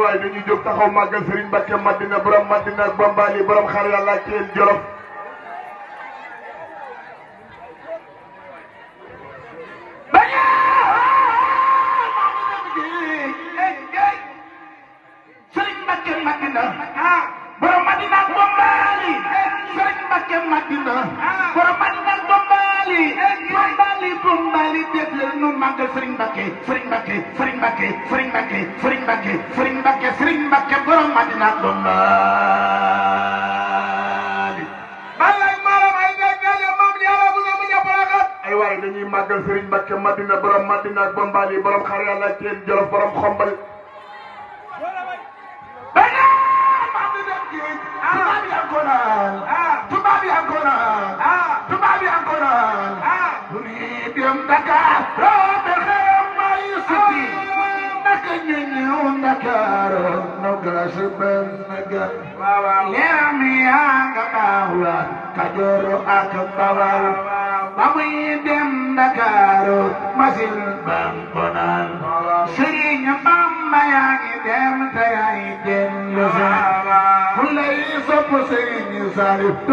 waaye dañuy jóg taxaw màggal Serigne Mbacké Madina borom Madina ak Bambali borom xar yàlla ak yéen Jolof Serigne Mbacké Madina borom Madina ak Bambali Serigne Mbacké Madina borom Madina ak Bambali Bambali def leen nu màggal Serigne Mbacké Serigne Mbacké Serigne Mbacké Serigne Mbacké Serigne Mbacké Serigne Mbacké Serigne Mbacké borom Madina ak Bambali balay maram ay gàggal ya moom yàlla bu mu jàppalaat ay waaye dañuy màggal Serigne Mbacké Madina borom Madina ak Bambali borom xar yàlla ak yéen Jolof borom xombal tubaab yi encore bu ñuy dem Dakar roobe xeem may suti naka ñu ñëw Dakar no gas benn gan leeram yaa nga baawa Kajoor ak Bawal ba muy dem Dakar masil bam bonal Sëriñ Bamba yaa ngi dem te yaa ngi dem ku lay sopp Sëriñ Saliou